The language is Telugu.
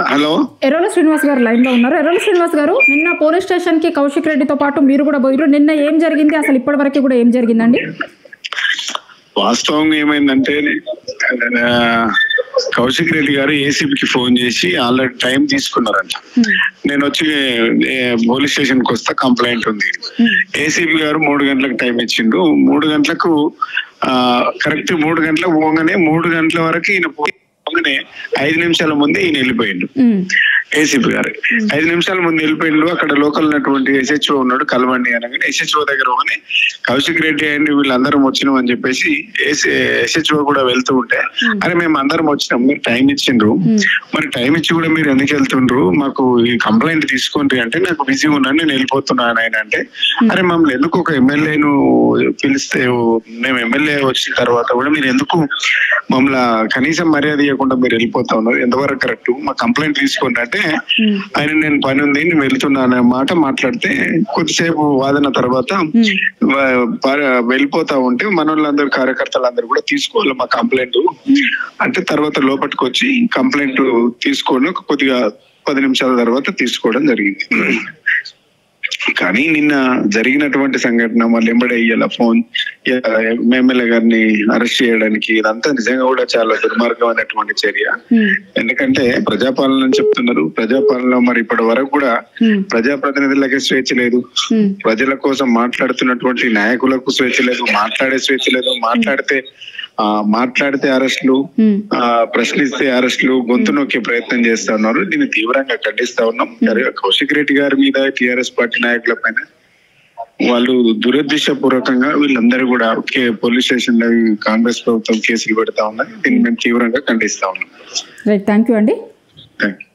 హలో, ఎర్రల శ్రీనివాస్ గారు లైన్ లో ఉన్నారు. ఎర్రల శ్రీనివాస్ గారు, నిన్న పోలీస్ స్టేషన్ కి కౌశిక్ రెడ్డితో పాటు మీరు కూడా పోయారు. నిన్న ఏం జరిగింది, అసలు ఇప్పటి వరకు కూడా ఏం జరిగిందండి? వాస్తవంగా ఏమైందంటే కౌశిక్ రెడ్డి గారు ఏసీబీకి ఫోన్ చేసి ఆల్రెడీ టైం తీసుకున్నారంట. నేను వచ్చి పోలీస్ స్టేషన్ కి వస్తా, కంప్లైంట్ ఉంది. ఏసీబీ గారు 3 గంటలకు టైం ఇచ్చిండు. 3 గంటలకు కరెక్ట్ 3 గంటలకు పోగానే 3 గంటల వరకు ఈయన పోగానే 5 నిమిషాల ముందే ఈయన వెళ్ళిపోయిండు. ఏసీపీ గారు 5 నిమిషాల ముందు వెళ్ళిపోయిండు. అక్కడ లోకల్ ఉన్నటువంటి ఎస్హెచ్ఓ ఉన్నాడు, కలవండి అనగానే ఎస్హెచ్ఓ దగ్గర పోగానే కౌశిక్ రెడ్డి అండి వీళ్ళందరం వచ్చినాం అని చెప్పేసి ఎస్హెచ్ఓ కూడా వెళ్తూ ఉంటే, అరే మేము అందరం వచ్చినాం, మీరు టైం ఇచ్చిండ్రు, మరి టైం ఇచ్చి కూడా మీరు ఎందుకు వెళ్తుండ్రు, మాకు ఈ కంప్లైంట్ తీసుకోండి అంటే, నాకు బిజీ ఉన్నాను నేను వెళ్ళిపోతున్నాను ఆయన అంటే, అరే మమ్మల్ని ఎందుకు ఒక ఎమ్మెల్యేను పిలిస్తే, మేము ఎమ్మెల్యే వచ్చిన తర్వాత కూడా మీరు ఎందుకు మమ్మల్ని కనీసం మర్యాద ఇవ్వకుండా మీరు వెళ్ళిపోతా ఉన్నారు, ఎంతవరకు కరెక్ట్, మా కంప్లైంట్ తీసుకోండి అంటే, ఆయన నేను పని ఉంది నేను వెళ్తున్నా అనే మాట మాట్లాడితే కొద్దిసేపు వాదన తర్వాత వెళ్ళిపోతా ఉంటే మనోళ్ళందరూ కార్యకర్తలందరూ కూడా తీసుకోవాలి మా కంప్లైంట్ అంటే, తర్వాత లోపలికి వచ్చి కంప్లైంట్ తీసుకోవడం కొద్దిగా 10 నిమిషాల తర్వాత తీసుకోవడం జరిగింది. కానీ నిన్న జరిగినటువంటి సంఘటన మళ్ళీ ఎంబడే ఇయ్యాల ఫోన్ ఎమ్మెల్యే గారిని అరెస్ట్ చేయడానికి, ఇదంతా నిజంగా కూడా చాలా దుర్మార్గమైనటువంటి చర్య. ఎందుకంటే ప్రజాపాలన అని చెప్తున్నారు, ప్రజాపాలన మరి ఇప్పటి వరకు కూడా ప్రజాప్రతినిధులకే స్వేచ్ఛ లేదు, ప్రజల కోసం మాట్లాడుతున్నటువంటి నాయకులకు స్వేచ్ఛ లేదు, మాట్లాడే స్వేచ్ఛ లేదు, మాట్లాడితే అరెస్టులు, ప్రశ్నిస్తే అరెస్టులు, గొంతు నొక్కే ప్రయత్నం చేస్తా ఉన్నారు. దీన్ని తీవ్రంగా ఖండిస్తా ఉన్నాం. కౌశిక్ రెడ్డి గారి మీద టీఆర్ఎస్ పార్టీ నాయకుల పైన వాళ్ళు దురదృష్టపూర్వకంగా వీళ్ళందరూ కూడా పోలీస్ స్టేషన్ లో కాంగ్రెస్ ప్రభుత్వం కేసులు పెడతా ఉన్నాయి. దీన్ని మేము తీవ్రంగా ఖండిస్తా ఉన్నాం. రైట్, థ్యాంక్ యూ అండి. Thank you.